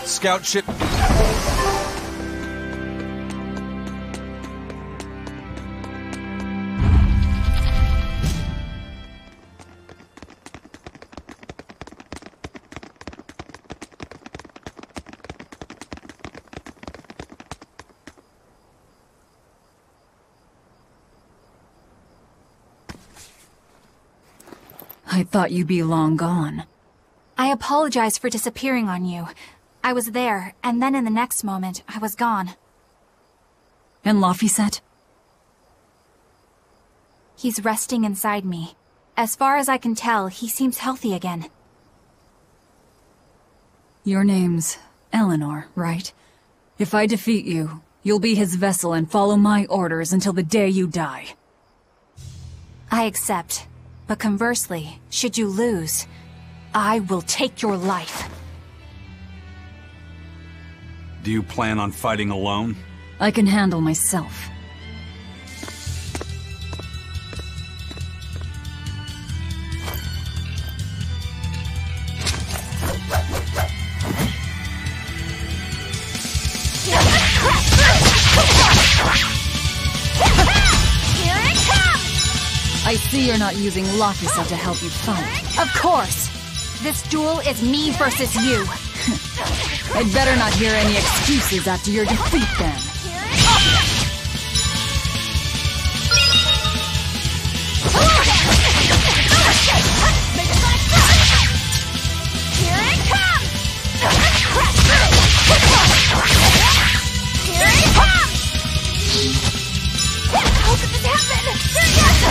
Scout ship. I thought you'd be long gone. I apologize for disappearing on you. I was there, and then in the next moment, I was gone. And Laphicet? He's resting inside me. As far as I can tell, he seems healthy again. Your name's Eleanor, right? If I defeat you, you'll be his vessel and follow my orders until the day you die. I accept. But conversely, should you lose, I will take your life. Do you plan on fighting alone? I can handle myself. I see you're not using Laphicet to help you fight. Of course! This duel is me versus you. I'd better not hear any excuses after your defeat, then. Here it comes! Here it comes! How could this happen? Here it comes!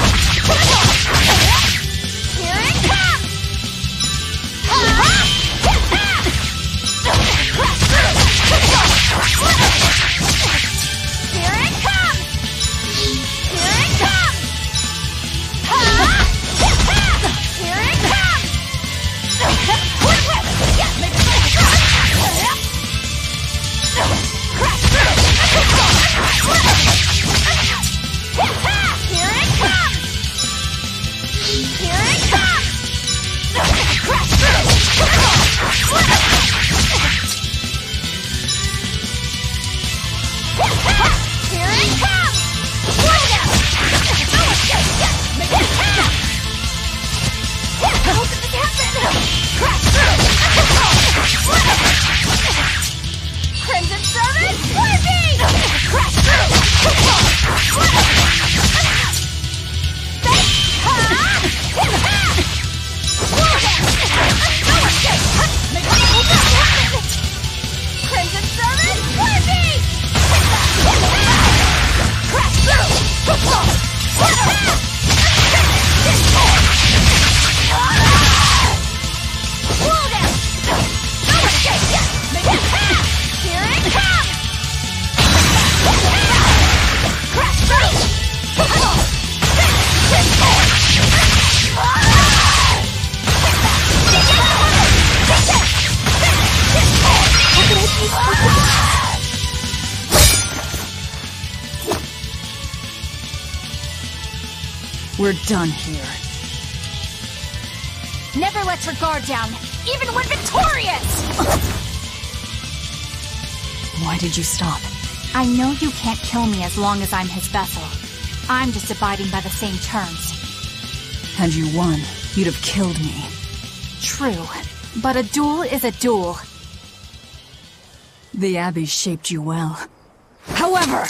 Here it comes! Here it comes! Here it comes! Here it comes! Here it comes! Here it comes! How could this happen? Crimson Servant, Flippy! Crimson Servant, Flippy! Here it comes! We're done here. Never let your guard down, even when victorious! Why did you stop? I know you can't kill me as long as I'm his vessel. I'm just abiding by the same terms. Had you won, you'd have killed me. True, but a duel is a duel. The Abbey shaped you well. However!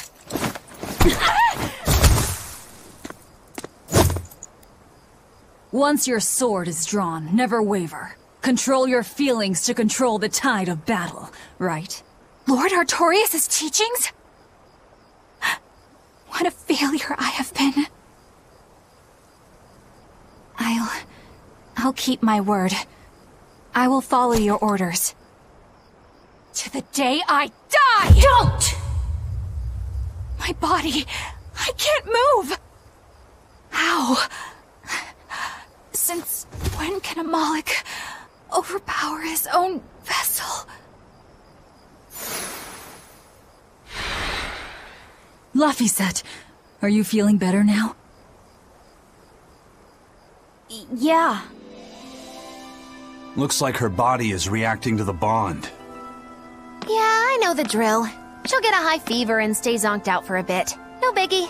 Once your sword is drawn, never waver. Control your feelings to control the tide of battle, right? Lord Artorias' teachings? What a failure I have been. I'll keep my word. I will follow your orders. To the day I die! Don't! My body, I can't move! How? Since when can a Moloch overpower his own vessel? Laphicet, are you feeling better now? Yeah. Looks like her body is reacting to the bond. Yeah, I know the drill. She'll get a high fever and stay zonked out for a bit. No biggie.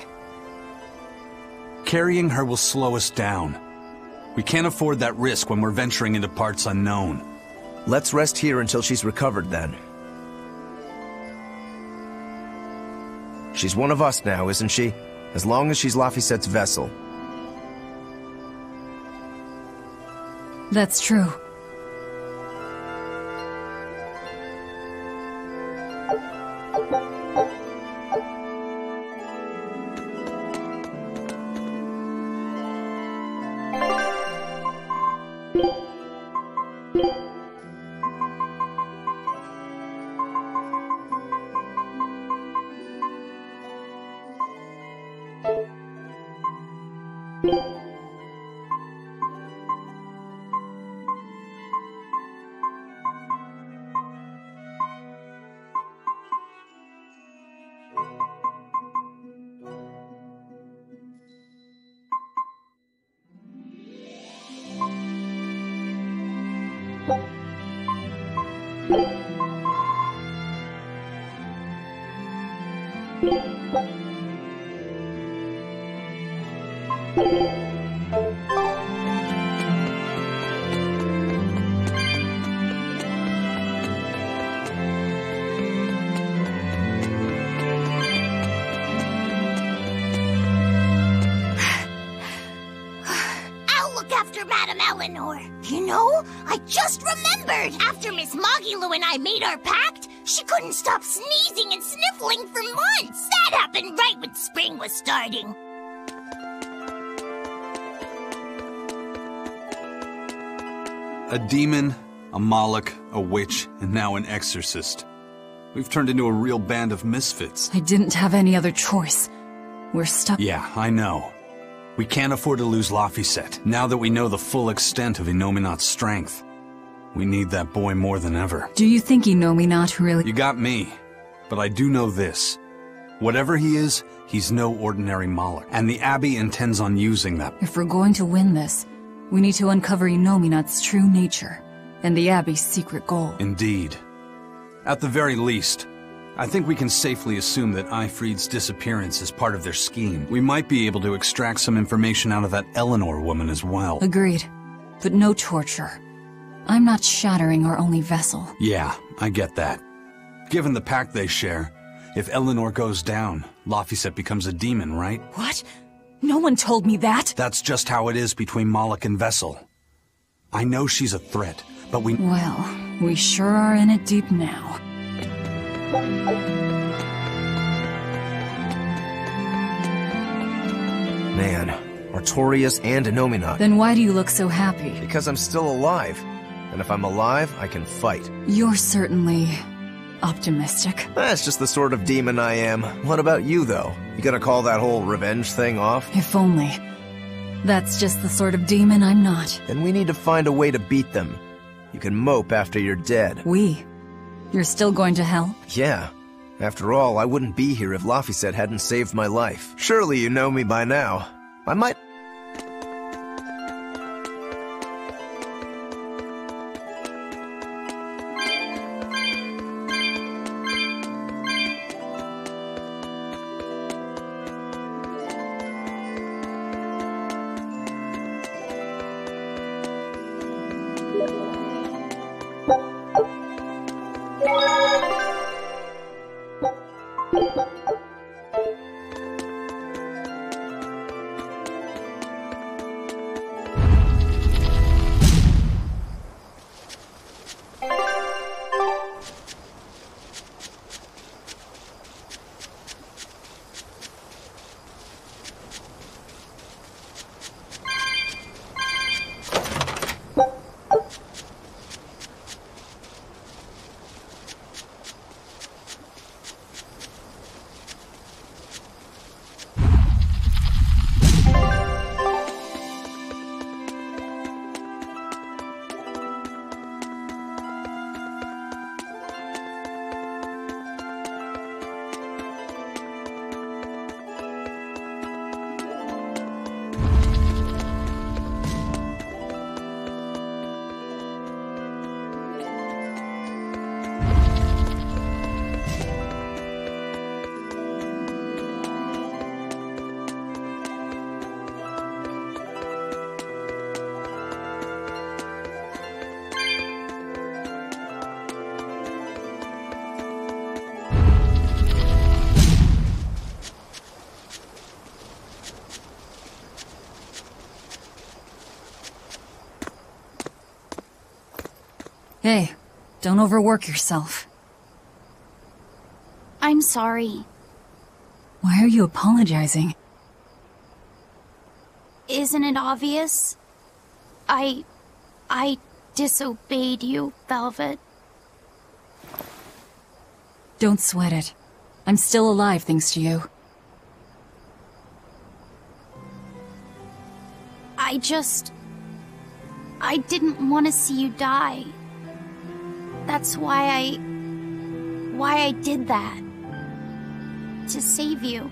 Carrying her will slow us down. We can't afford that risk when we're venturing into parts unknown. Let's rest here until she's recovered then. She's one of us now, isn't she? As long as she's Laphicet's vessel. That's true. You know, I just remembered! After Miss Magilu and I made our pact, she couldn't stop sneezing and sniffling for months! That happened right when spring was starting! A demon, a Moloch, a witch, and now an exorcist. We've turned into a real band of misfits. I didn't have any other choice. We're stuck. Yeah, I know. We can't afford to lose Laphicet, now that we know the full extent of Inominat's strength. We need that boy more than ever. Do you think Inominat really— You got me. But I do know this. Whatever he is, he's no ordinary Moloch. And the Abbey intends on using that. If we're going to win this, we need to uncover Inominat's true nature, and the Abbey's secret goal. Indeed. At the very least, I think we can safely assume that Ifrid's disappearance is part of their scheme. We might be able to extract some information out of that Eleanor woman as well. Agreed. But no torture. I'm not shattering our only vessel. Yeah, I get that. Given the pact they share, if Eleanor goes down, Laphicet becomes a demon, right? What? No one told me that! That's just how it is between Moloch and Vessel. I know she's a threat, but we— Well, we sure are in it deep now. Man, Artorias and Inominat. Then why do you look so happy? Because I'm still alive. And if I'm alive, I can fight. You're certainly optimistic. That's just the sort of demon I am. What about you, though? You gonna call that whole revenge thing off? If only. That's just the sort of demon I'm not. Then we need to find a way to beat them. You can mope after you're dead. We? You're still going to help? Yeah. After all, I wouldn't be here if Laphicet hadn't saved my life. Surely you know me by now. I might— Hey, don't overwork yourself. I'm sorry. Why are you apologizing? Isn't it obvious? I disobeyed you, Velvet. Don't sweat it. I'm still alive thanks to you. I didn't want to see you die. That's why I did that. To save you.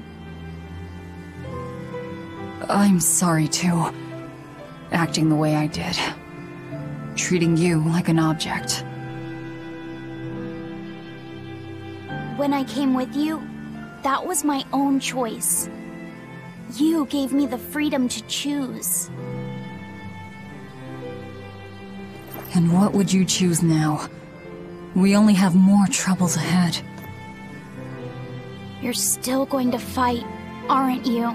I'm sorry too. Acting the way I did. Treating you like an object. When I came with you, that was my own choice. You gave me the freedom to choose. And what would you choose now? We only have more troubles ahead. You're still going to fight, aren't you?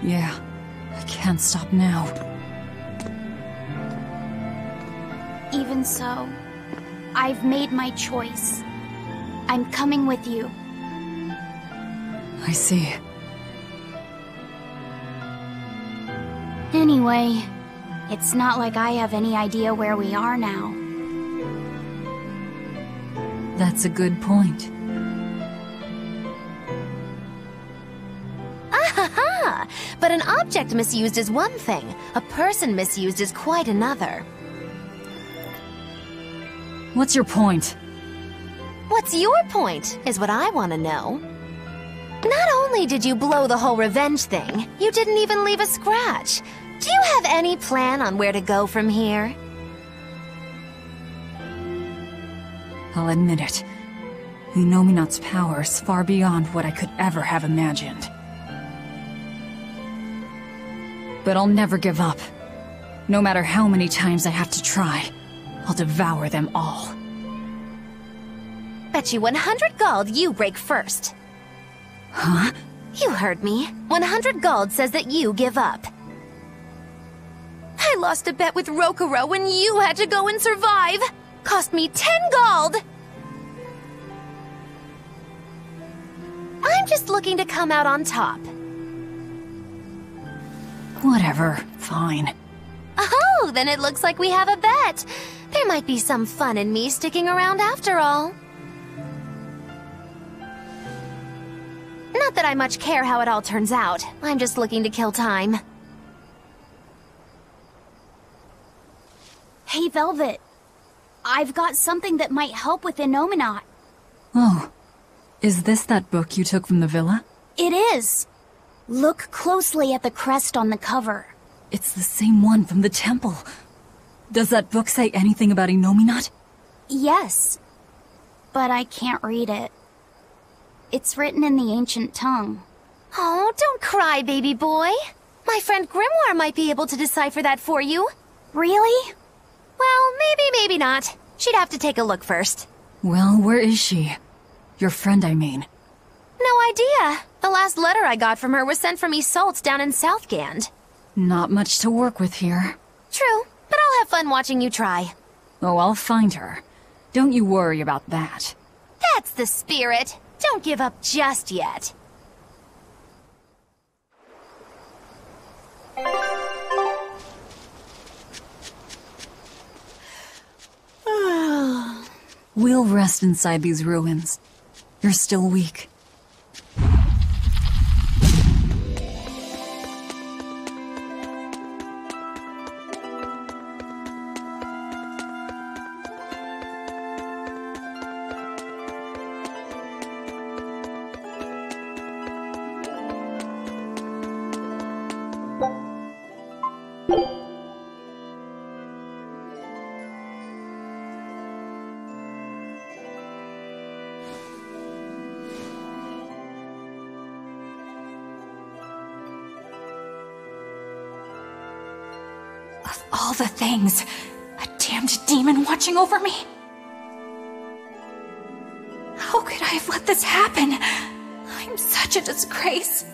Yeah, I can't stop now. Even so, I've made my choice. I'm coming with you. I see. Anyway, it's not like I have any idea where we are now. That's a good point. Ah, but an object misused is one thing. A person misused is quite another. What's your point? What's your point, is what I want to know. Not only did you blow the whole revenge thing, you didn't even leave a scratch. Do you have any plan on where to go from here? I'll admit it. Inominat's power is far beyond what I could ever have imagined. But I'll never give up. No matter how many times I have to try, I'll devour them all. Bet you 100 gold you break first. Huh? You heard me. 100 gold says that you give up. I lost a bet with Rokuro when you had to go and survive. Cost me 10 gold. I'm just looking to come out on top. Whatever. Fine. Oh, then it looks like we have a bet. There might be some fun in me sticking around after all. Not that I much care how it all turns out. I'm just looking to kill time. Hey, Velvet. I've got something that might help with Inominat. Oh. Is this that book you took from the villa? It is. Look closely at the crest on the cover. It's the same one from the temple. Does that book say anything about Inominat? Yes. But I can't read it. It's written in the ancient tongue. Oh, don't cry, baby boy. My friend Grimoire might be able to decipher that for you. Really? Well, maybe not. She'd have to take a look first. Well, where is she? Your friend, I mean. No idea. The last letter I got from her was sent from Isolde down in Southgand. Not much to work with here. True, but I'll have fun watching you try. Oh, I'll find her. Don't you worry about that. That's the spirit. Don't give up just yet. We'll rest inside these ruins. You're still weak. Of all the things, a damned demon watching over me. How could I have let this happen? I'm such a disgrace.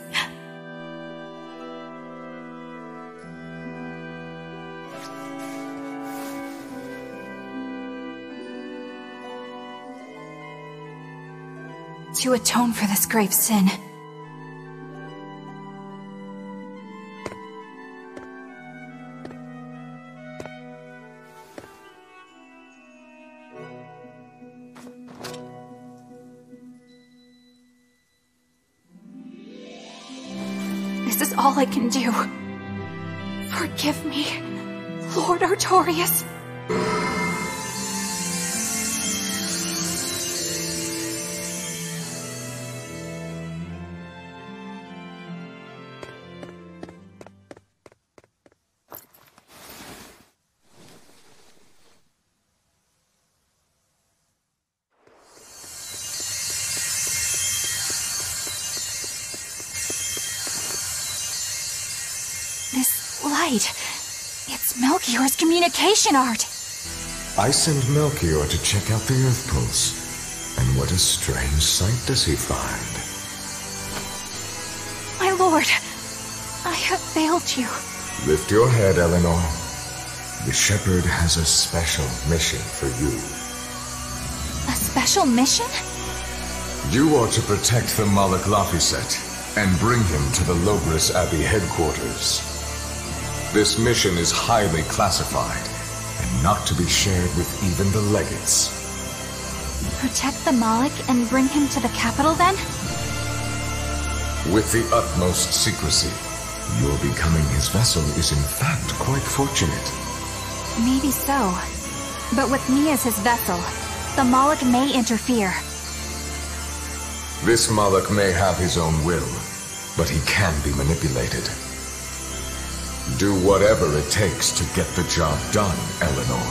to atone for this grave sin. This is all I can do. Forgive me, Lord Artorias. This light, it's Melchior's communication art. I send Melchior to check out the Earth Pulse. And what a strange sight does he find? My lord, I have failed you. Lift your head, Eleanor. The Shepherd has a special mission for you. A special mission? You are to protect the Malak Laphicet and bring him to the Logris Abbey headquarters. This mission is highly classified and not to be shared with even the legates. Protect the Malak and bring him to the capital, then? With the utmost secrecy. Your becoming his vessel is in fact quite fortunate. Maybe so. But with me as his vessel, the Malak may interfere. This Malak may have his own will, but he can be manipulated. Do whatever it takes to get the job done, Eleanor.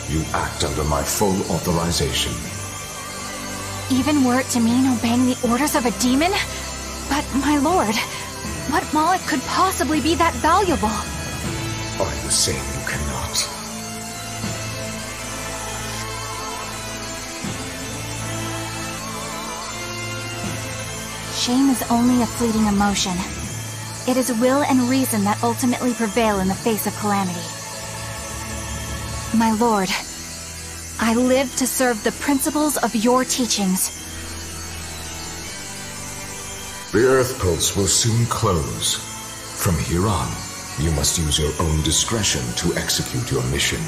You act under my full authorization. Even were it to mean obeying the orders of a demon? But, my lord, what Malak could possibly be that valuable? Are you saying you cannot? Shame is only a fleeting emotion. It is will and reason that ultimately prevail in the face of calamity. My lord, I live to serve the principles of your teachings. The Earth Pulse will soon close. From here on, you must use your own discretion to execute your mission.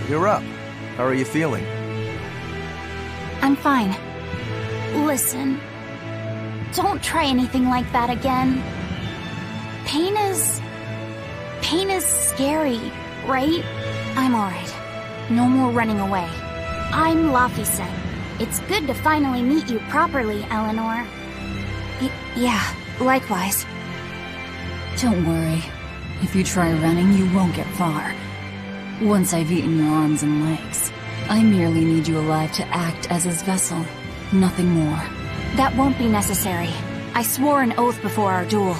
You're up. How are you feeling? I'm fine. Listen, don't try anything like that again. Pain is scary, right? I'm alright. No more running away. I'm Laphicet. It's good to finally meet you properly, Eleanor. Yeah, likewise. Don't worry. If you try running, you won't get far. Once I've eaten your arms and legs, I merely need you alive to act as his vessel. Nothing more. That won't be necessary. I swore an oath before our duel.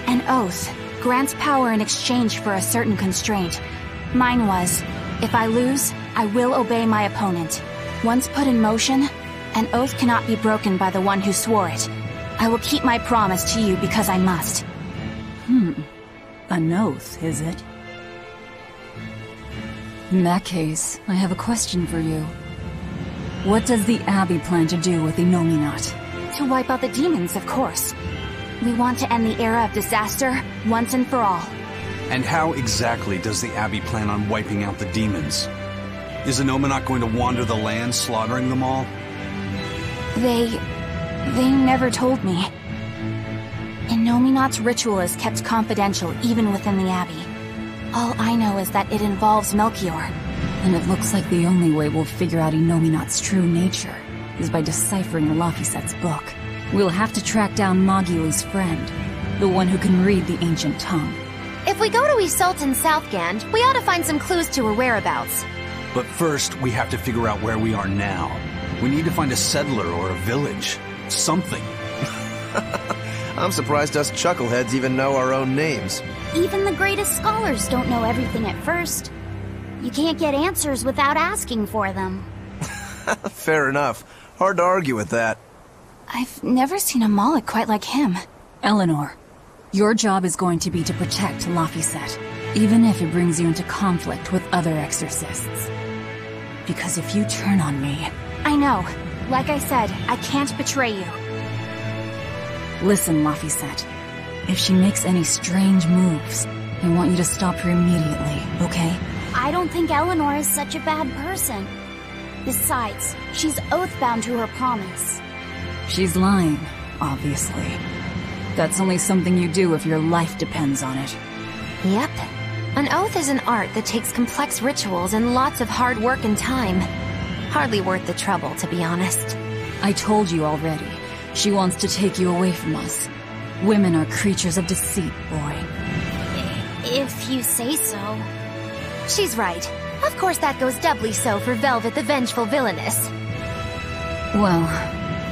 An oath grants power in exchange for a certain constraint. Mine was, if I lose, I will obey my opponent. Once put in motion, an oath cannot be broken by the one who swore it. I will keep my promise to you because I must. An oath, is it? In that case, I have a question for you. What does the Abbey plan to do with Innominat? To wipe out the demons, of course. We want to end the era of disaster, once and for all. And how exactly does the Abbey plan on wiping out the demons? Is Innominat going to wander the land, slaughtering them all? They never told me. Innominat's ritual is kept confidential even within the Abbey. All I know is that it involves Melchior. And it looks like the only way we'll figure out Innominat's true nature is by deciphering Laphicet's book. We'll have to track down Mogilu's friend, the one who can read the ancient tongue. If we go to Isoltan Southgand, we ought to find some clues to her whereabouts. But first, we have to figure out where we are now. We need to find a settler or a village. Something. I'm surprised us chuckleheads even know our own names. Even the greatest scholars don't know everything at first. You can't get answers without asking for them. Fair enough. Hard to argue with that. I've never seen a Moloch quite like him. Eleanor, your job is going to be to protect Laphicet, even if it brings you into conflict with other exorcists. Because if you turn on me... I know. Like I said, I can't betray you. Listen, Laphicet. If she makes any strange moves, I want you to stop her immediately, okay? I don't think Eleanor is such a bad person. Besides, she's oath-bound to her promise. She's lying, obviously. That's only something you do if your life depends on it. Yep. An oath is an art that takes complex rituals and lots of hard work and time. Hardly worth the trouble, to be honest. I told you already. She wants to take you away from us. Women are creatures of deceit, boy. If you say so. She's right. Of course that goes doubly so for Velvet the Vengeful Villainess. Well,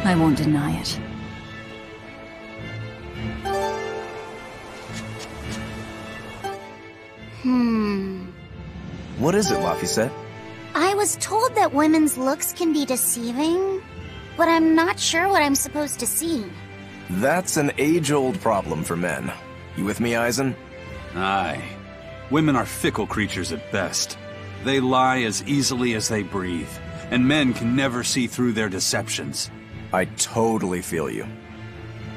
I won't deny it. What is it, Laphicet? I was told that women's looks can be deceiving, but I'm not sure what I'm supposed to see. That's an age-old problem for men. You with me, Eisen? Aye. Women are fickle creatures at best. They lie as easily as they breathe, and men can never see through their deceptions. I totally feel you.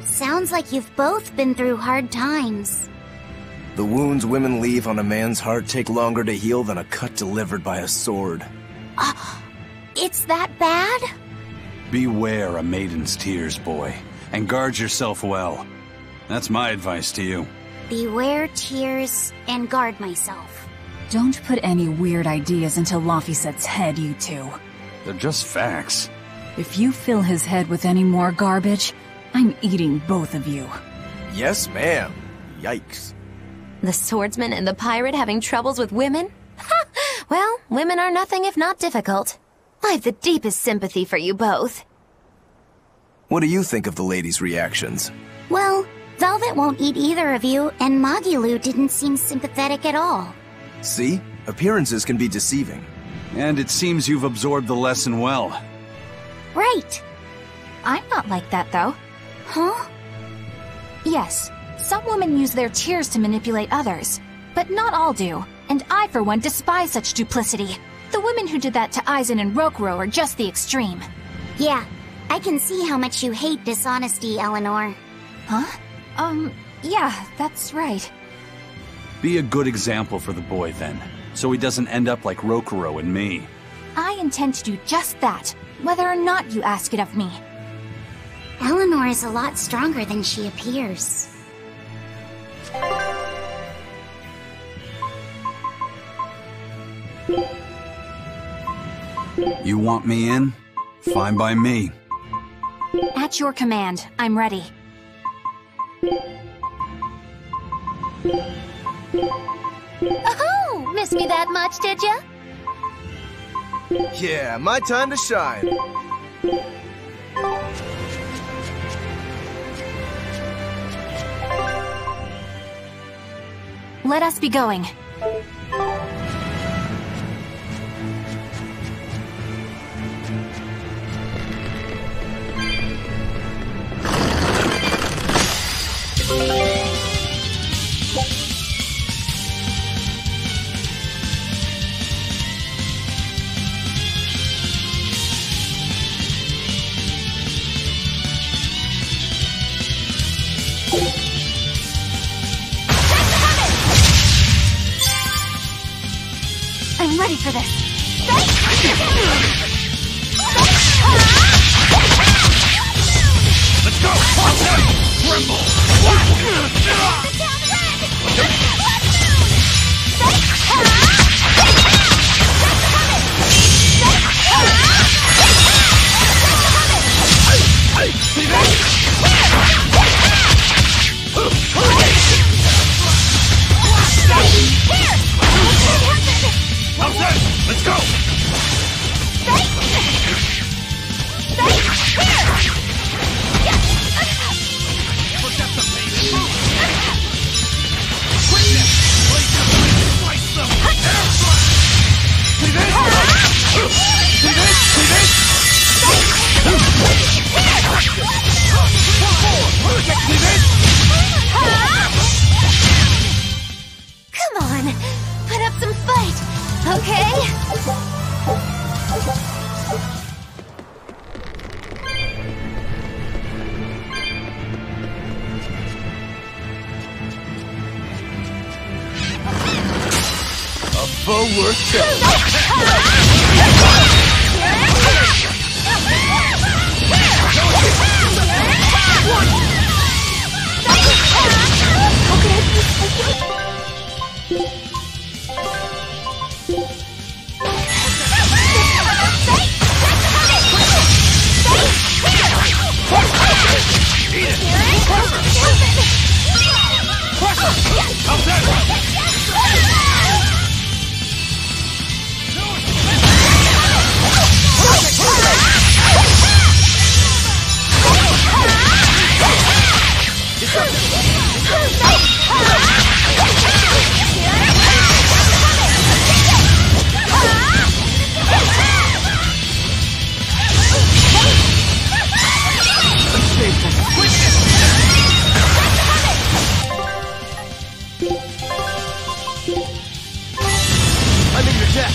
Sounds like you've both been through hard times. The wounds women leave on a man's heart take longer to heal than a cut delivered by a sword. It's that bad? Beware a maiden's tears, boy, and guard yourself well. That's my advice to you. Beware tears and guard myself. Don't put any weird ideas into Laphicet's head, you two. They're just facts. If you fill his head with any more garbage, I'm eating both of you. Yes, ma'am. Yikes. The swordsman and the pirate having troubles with women? Ha! Well, women are nothing if not difficult. I've the deepest sympathy for you both. What do you think of the ladies' reactions? Well, Velvet won't eat either of you, and Magilu didn't seem sympathetic at all. See? Appearances can be deceiving. And it seems you've absorbed the lesson well. Right. I'm not like that, though. Huh? Yes, some women use their tears to manipulate others, but not all do, and I, for one, despise such duplicity. The women who did that to Eisen and Rokuro are just the extreme. Yeah, I can see how much you hate dishonesty, Eleanor. Huh? Yeah, that's right. Be a good example for the boy, then, so he doesn't end up like Rokuro and me. I intend to do just that, whether or not you ask it of me. Eleanor is a lot stronger than she appears. You want me in? Fine by me. At your command, I'm ready. Oh, missed me that much, did ya? Yeah, my time to shine. Let us be going. I'm ready for this. Let's go! Tremble! Let's go! Bravo worth killing. I'm in your debt.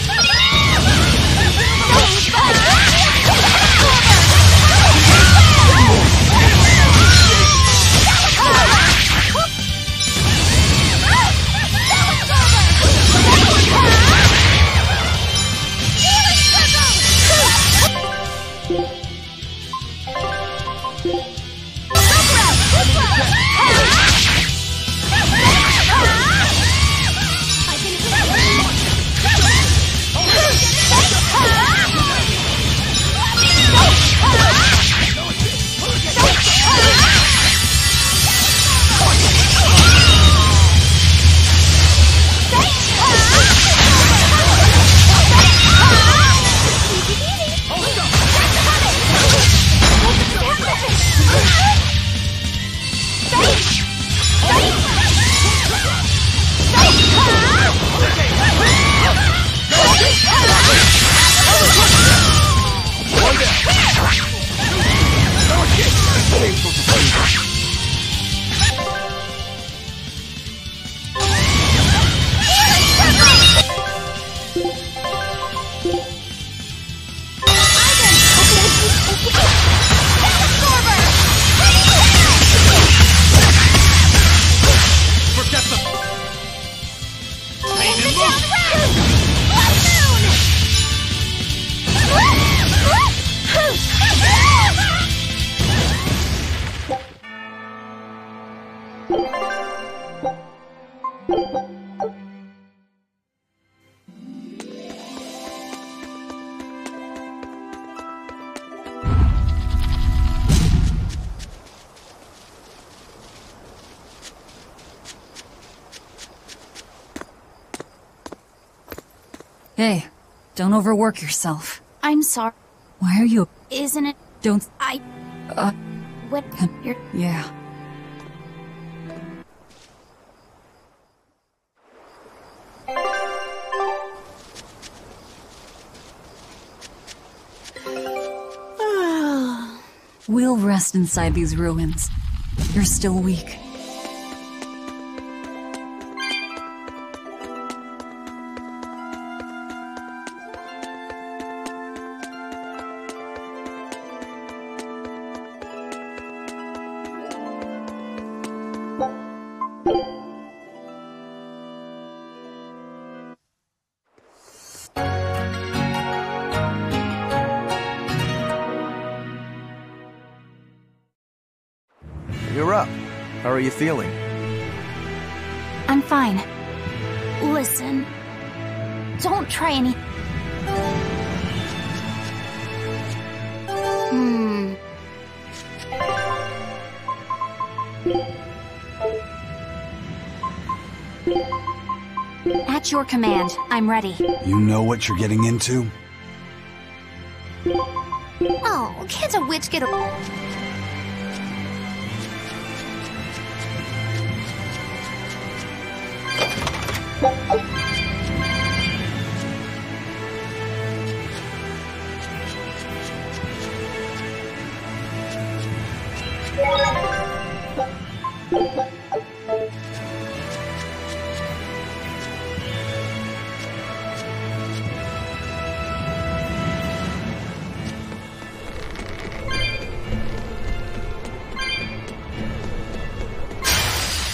Hey, don't overwork yourself. I'm sorry. Why are you... Isn't it? Don't... What? You're... Yeah. We'll rest inside these ruins. You're still weak. You're up. How are you feeling? I'm fine. Listen. Don't try any... At your command, I'm ready. You know what you're getting into? Oh, can't a witch get a...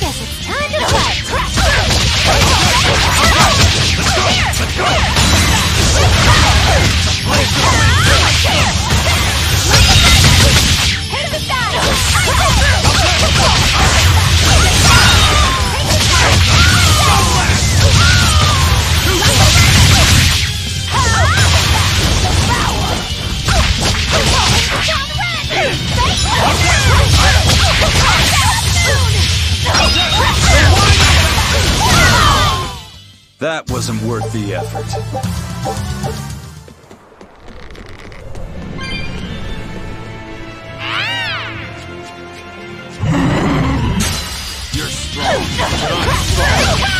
Guess it's time to play! That wasn't worth the effort. You're strong, but I'm strong.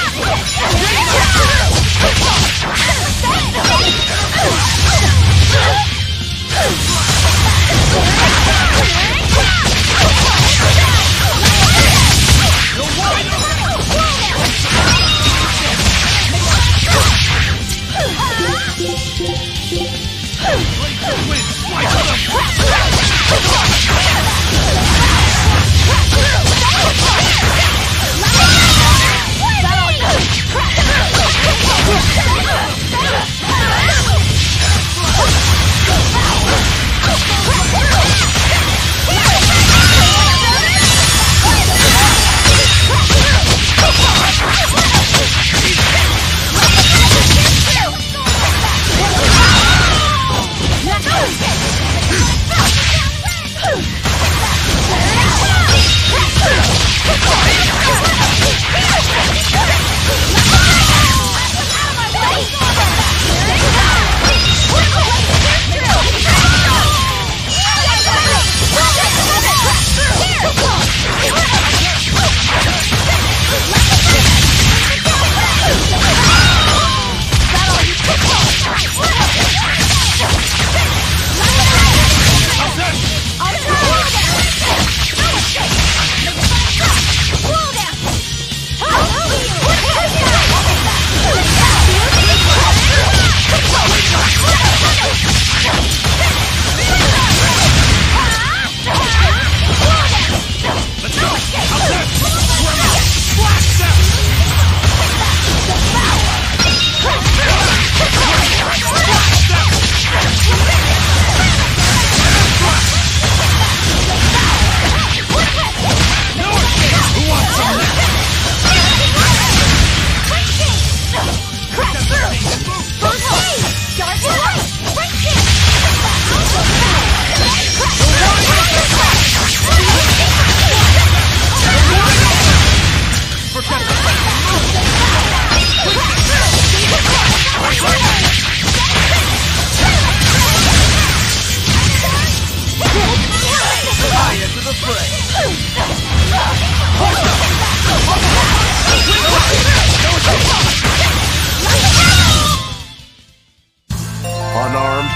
Unarmed?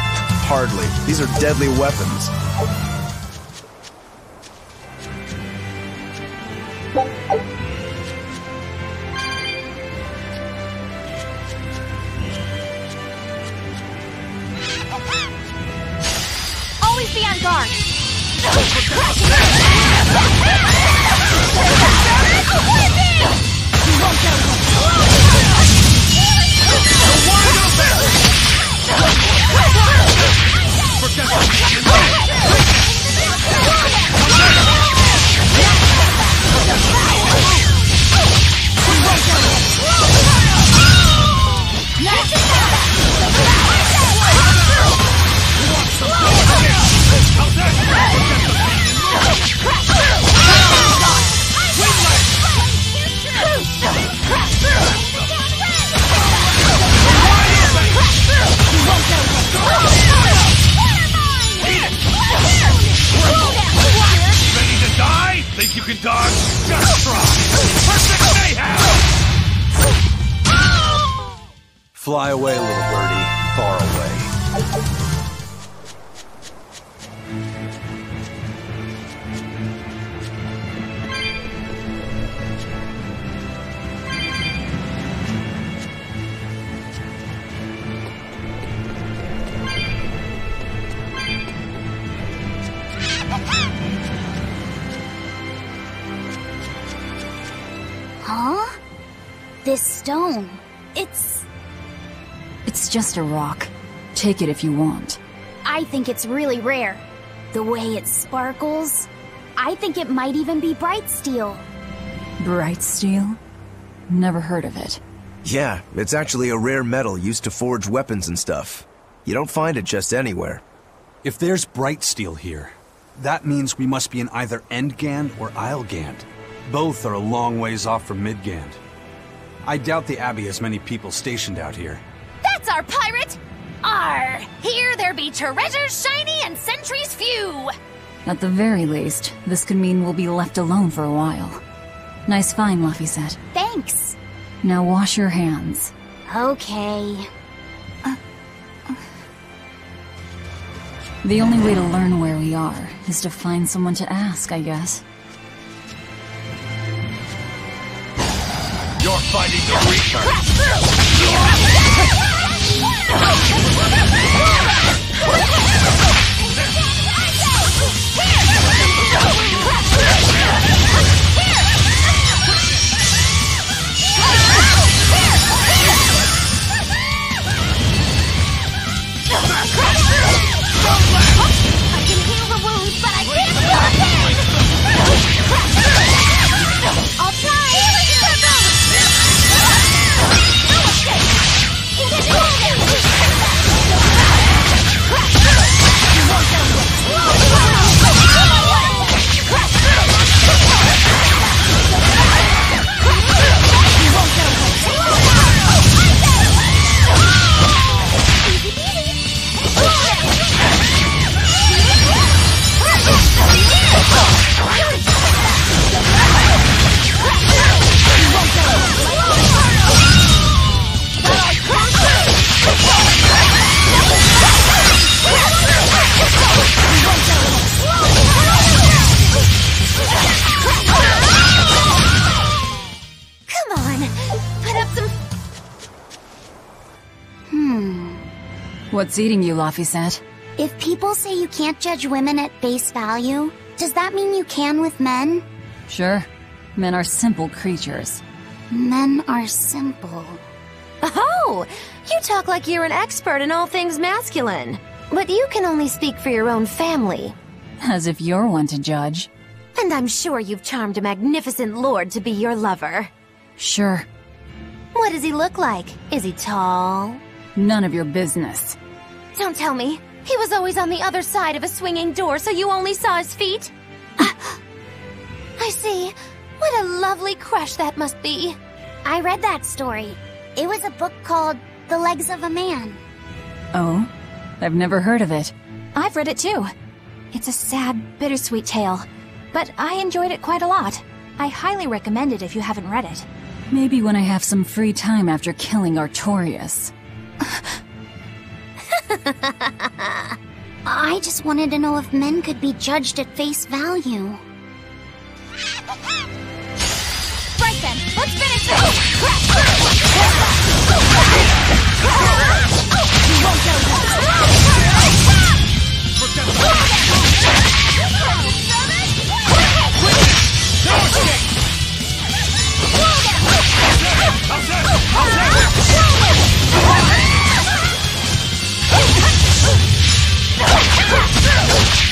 Hardly. These are deadly weapons. Always be on guard. Think you can dodge? Just try! Perfect mayhem! Fly away, little birdie. Far away. Huh? This stone, it's just a rock. Take it if you want. I think it's really rare. The way it sparkles, I think it might even be bright steel. Bright steel? Never heard of it. Yeah, it's actually a rare metal used to forge weapons and stuff. You don't find it just anywhere. If there's bright steel here, that means we must be in either Endgand or Islegand. Both are a long ways off from Midgand. I doubt the Abbey has many people stationed out here. That's our pirate! Arr! Here there be treasures shiny and sentries few! At the very least, this could mean we'll be left alone for a while. Nice find, Laphicet. Thanks. Now wash your hands. Okay. The only way to learn where we are is to find someone to ask, I guess. You're fighting the Reaper! I can heal the wounds, but I can't feel the pain! I'll try! What's eating you, Laphicet? If people say you can't judge women at face value, does that mean you can with men? Sure. Men are simple creatures. Men are simple. Oh! You talk like you're an expert in all things masculine. But you can only speak for your own family. As if you're one to judge. And I'm sure you've charmed a magnificent lord to be your lover. Sure. What does he look like? Is he tall? None of your business. Don't tell me. He was always on the other side of a swinging door, so you only saw his feet? I see. What a lovely crush that must be. I read that story. It was a book called The Legs of a Man. Oh? I've never heard of it. I've read it too. It's a sad, bittersweet tale, but I enjoyed it quite a lot. I highly recommend it if you haven't read it. Maybe when I have some free time after killing Artorias. I just wanted to know if men could be judged at face value. Right then, let's finish this!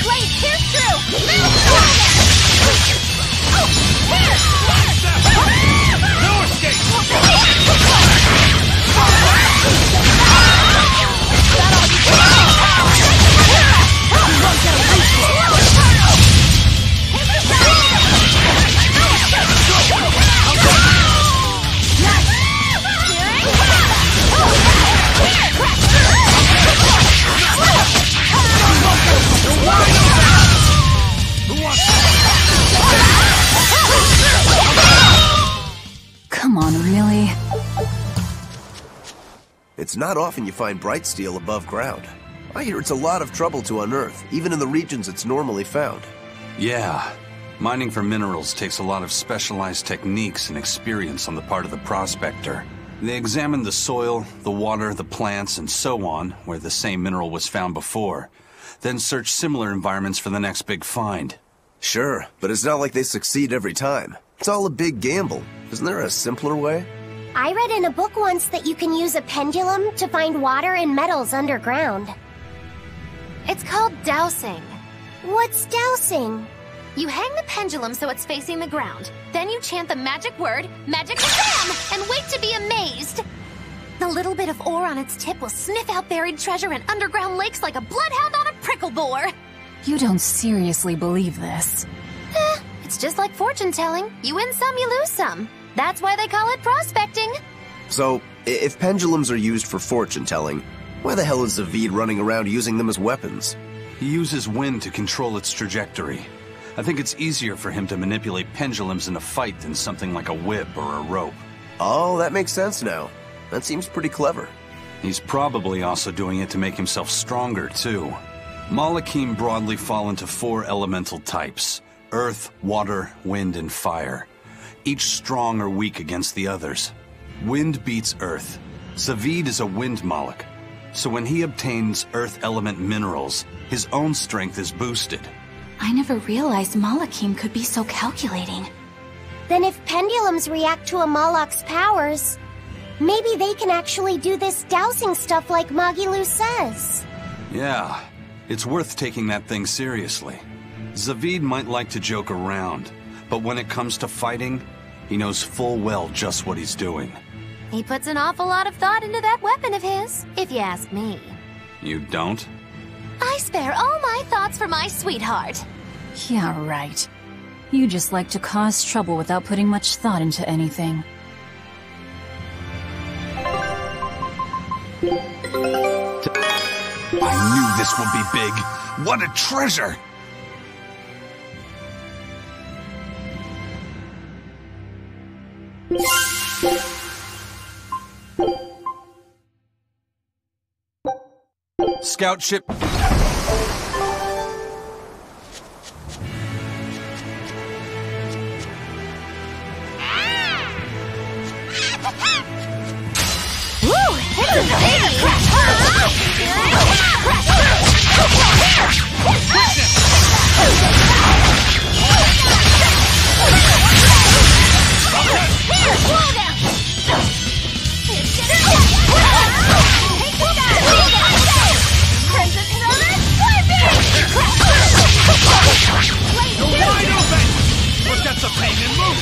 Blade, here's true! No escape! Come on, really? It's not often you find bright steel above ground. I hear it's a lot of trouble to unearth, even in the regions it's normally found. Yeah. Mining for minerals takes a lot of specialized techniques and experience on the part of the prospector. They examine the soil, the water, the plants, and so on, where the same mineral was found before. Then search similar environments for the next big find. Sure, but it's not like they succeed every time. It's all a big gamble. Isn't there a simpler way? I read in a book once that you can use a pendulum to find water and metals underground. It's called dowsing. What's dowsing? You hang the pendulum so it's facing the ground. Then you chant the magic word, Magic Shazam, and wait to be amazed. The little bit of ore on its tip will sniff out buried treasure in underground lakes like a bloodhound on a prickle boar. You don't seriously believe this. It's just like fortune telling. You win some, you lose some. That's why they call it prospecting. So, if pendulums are used for fortune-telling, why the hell is Zaveid running around using them as weapons? He uses wind to control its trajectory. I think it's easier for him to manipulate pendulums in a fight than something like a whip or a rope. Oh, that makes sense now. That seems pretty clever. He's probably also doing it to make himself stronger, too. Malakim broadly fall into 4 elemental types: earth, water, wind, and fire. Each strong or weak against the others. Wind beats earth. Zaveid is a wind Malak, so when he obtains earth element minerals, his own strength is boosted. I never realized Malakim could be so calculating. Then if pendulums react to a Malak's powers, maybe they can actually do this dowsing stuff like Magilu says. Yeah, it's worth taking that thing seriously. Zaveid might like to joke around, but when it comes to fighting, he knows full well just what he's doing. He puts an awful lot of thought into that weapon of his, if you ask me. You don't? I spare all my thoughts for my sweetheart. Yeah, right. You just like to cause trouble without putting much thought into anything. I knew this would be big. What a treasure! Scout ship. Woo! It's a Wide open! Forget the pain and move!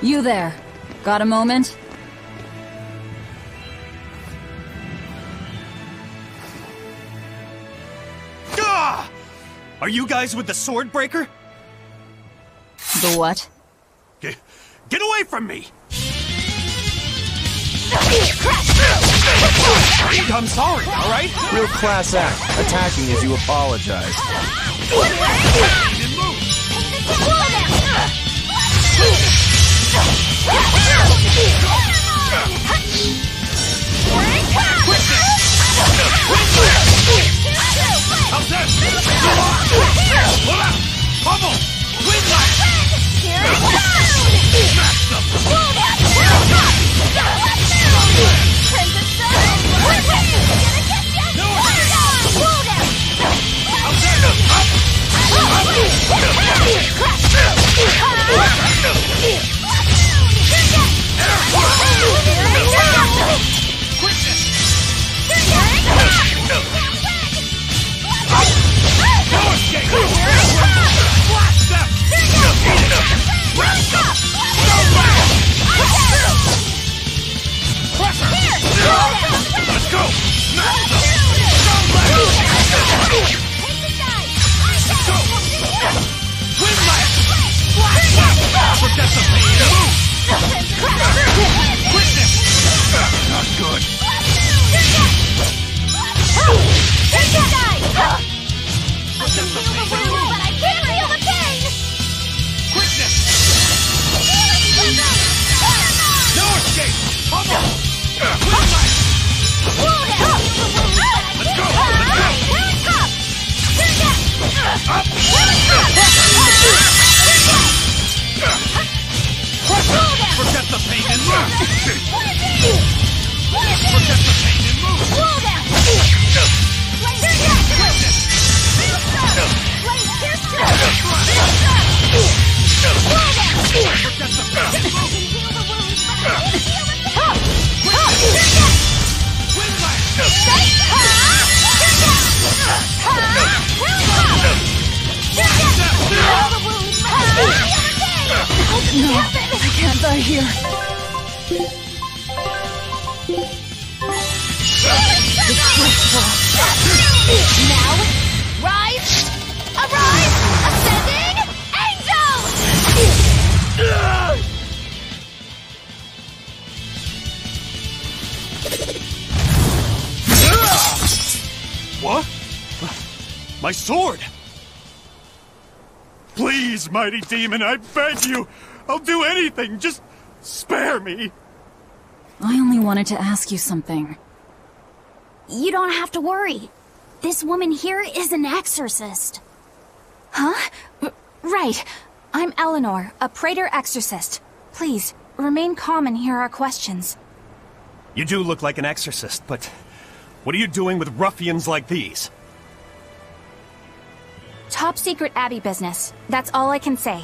You there. Got a moment? Gah! Are you guys with the sword breaker? The what? Get away from me! I'm sorry, alright? Real class act, attacking as you apologize. How's that? Pull out! Bubble! Wind light! Smash them! Let's go! Forget the pain and move! Quickness! Not good. But I can't feel the pain! Quickness! No escape! Bubble! Let's go! Up! Forget the pain and move! Forget the pain and move! Forget the pain and move! No, I can't die here. Now, rise! Arise! Ascending! Angels! What? My sword! Please, mighty demon, I beg you! I'll do anything, just spare me! I only wanted to ask you something. You don't have to worry. This woman here is an exorcist. Huh? Right. I'm Eleanor, a Praetor exorcist. Please, remain calm and hear our questions. You do look like an exorcist, but what are you doing with ruffians like these? Top secret Abbey business. That's all I can say.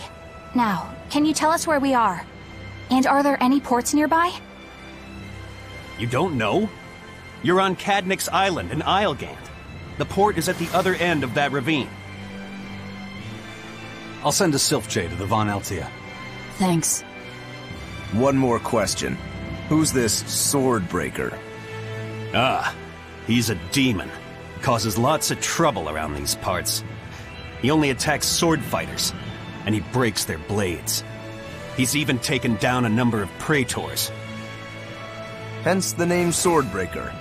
Now, can you tell us where we are? And are there any ports nearby? You don't know? You're on Cadnix Island in Islegand. The port is at the other end of that ravine. I'll send a Sylph-J to the Von Altia. Thanks. One more question. Who's this sword breaker? Ah, he's a demon. Causes lots of trouble around these parts. He only attacks sword fighters, and he breaks their blades. He's even taken down a number of praetors. Hence the name Swordbreaker.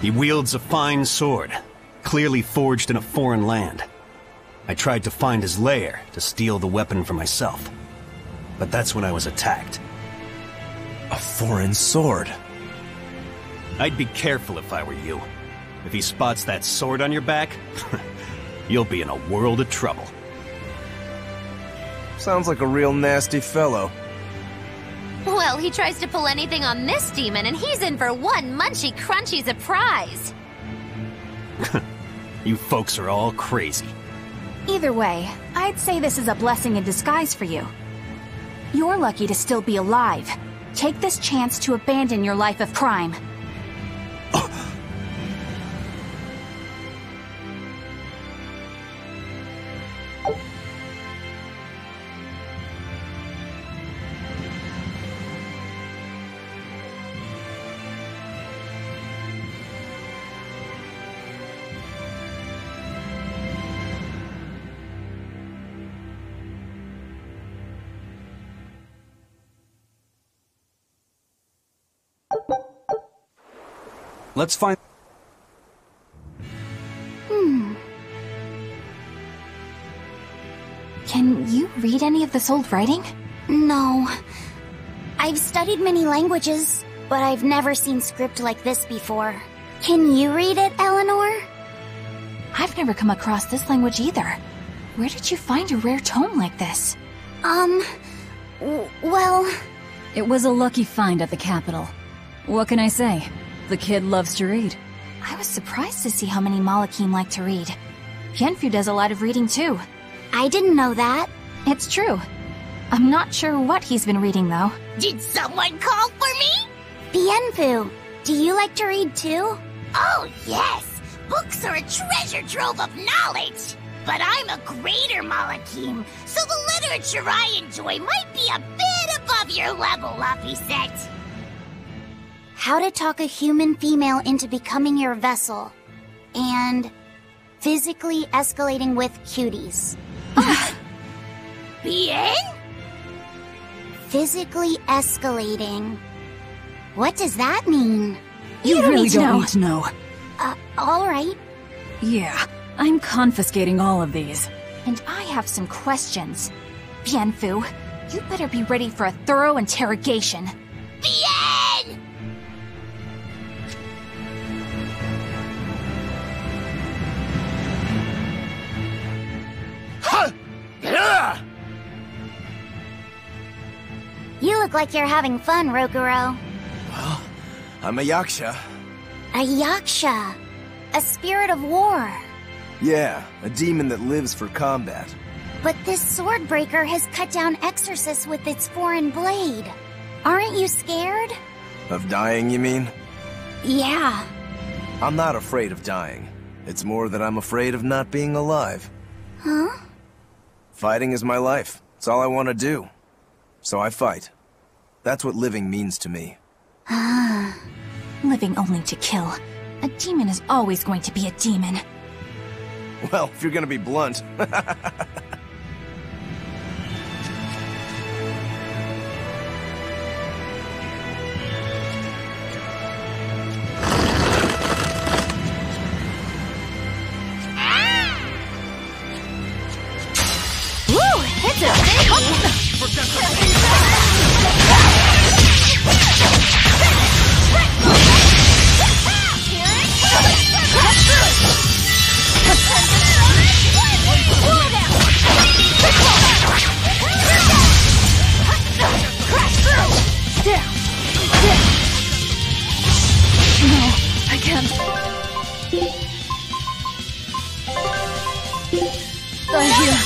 He wields a fine sword, clearly forged in a foreign land. I tried to find his lair to steal the weapon for myself, but that's when I was attacked. A foreign sword. I'd be careful if I were you. If he spots that sword on your back, you'll be in a world of trouble. Sounds like a real nasty fellow. Well, he tries to pull anything on this demon, and he's in for one munchy crunchy surprise. You folks are all crazy. Either way, I'd say this is a blessing in disguise for you. You're lucky to still be alive. Take this chance to abandon your life of crime. Let's find... Can you read any of this old writing? No. I've studied many languages, but I've never seen script like this before. Can you read it, Eleanor? I've never come across this language either. Where did you find a rare tome like this? Well... It was a lucky find at the capital. What can I say? The kid loves to read. I was surprised to see how many Malakim like to read. Pienfu does a lot of reading too. I didn't know that. It's true. I'm not sure what he's been reading though. Did someone call for me? Pienfu, do you like to read too? Oh, yes. Books are a treasure trove of knowledge. But I'm a greater Malakim, so the literature I enjoy might be a bit above your level, Laphicet. How to talk a human female into becoming your vessel. And physically escalating with cuties. Bien? Physically escalating. What does that mean? You really don't need to know. Alright. Yeah, I'm confiscating all of these. And I have some questions. Pienfu, you better be ready for a thorough interrogation. Bien! You look like you're having fun, Rokuro. Well, I'm a yaksha. A yaksha. A spirit of war. Yeah, a demon that lives for combat. But this sword breaker has cut down exorcists with its foreign blade. Aren't you scared? Of dying, you mean? Yeah. I'm not afraid of dying. It's more that I'm afraid of not being alive. Huh? Fighting is my life. It's all I want to do. So I fight. That's what living means to me. Living only to kill. A demon is always going to be a demon. Well, if you're gonna be blunt. Woo! It's a biggie! No, I can't. Right here.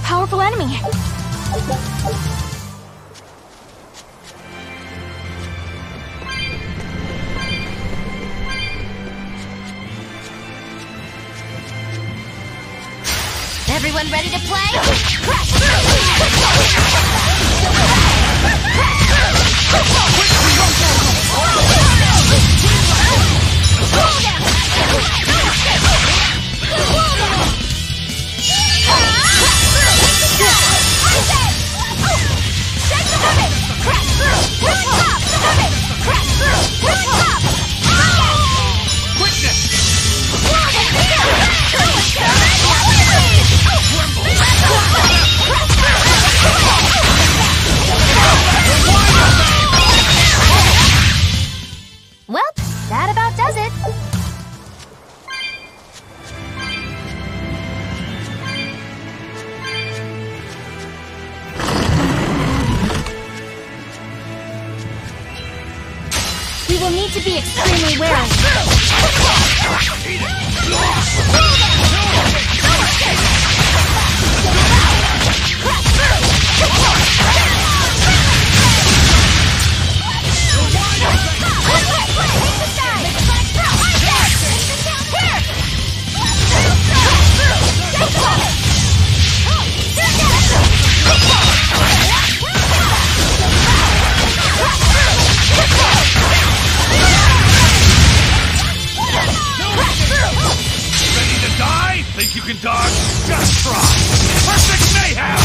powerful enemy. Everyone ready to play? Well, that about does it. We will need to be extremely wary. Think you can dodge? Just try! Perfect mayhem!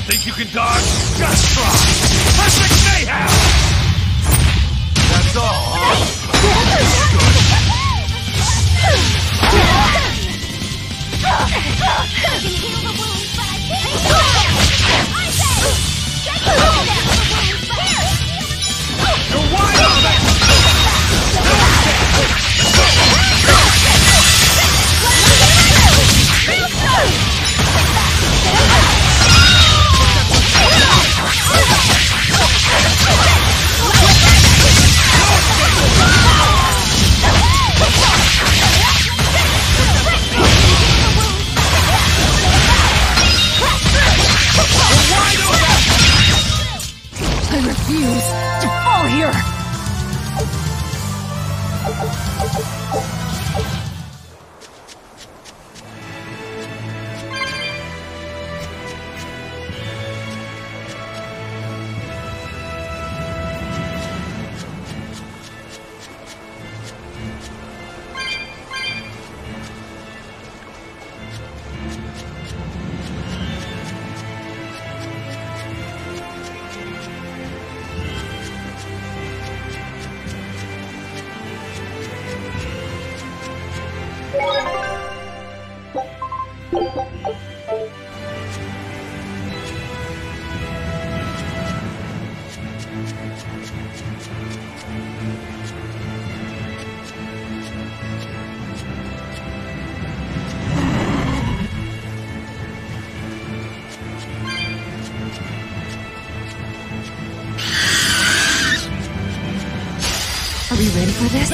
Think you can dodge? Just try! Perfect mayhem! That's all, You're wide open! I refuse to fall here! Are we ready for this?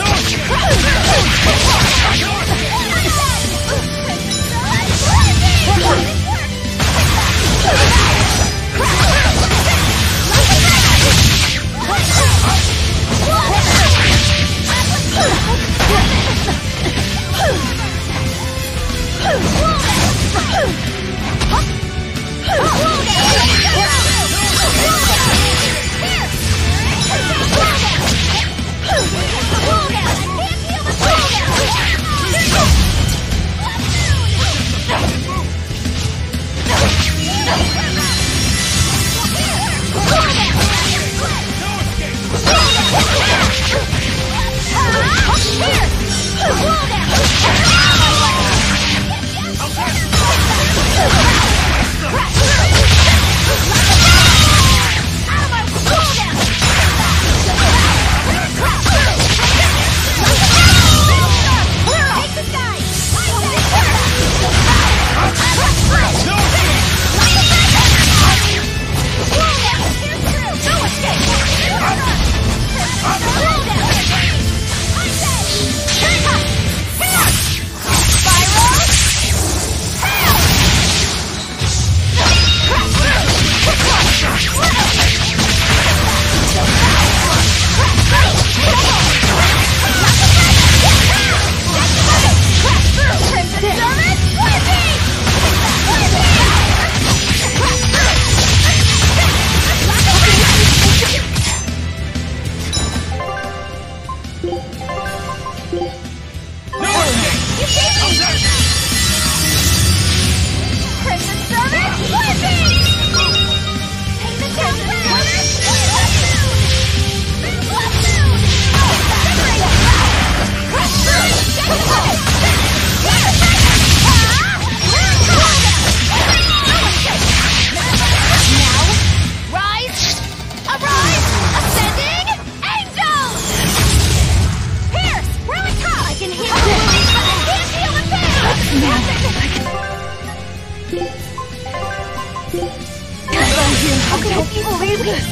can't believe this!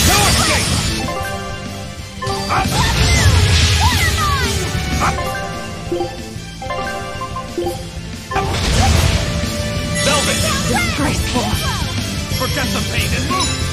No escape! Velvet! Disgraceful! Forget the pain and move!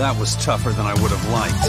That was tougher than I would have liked.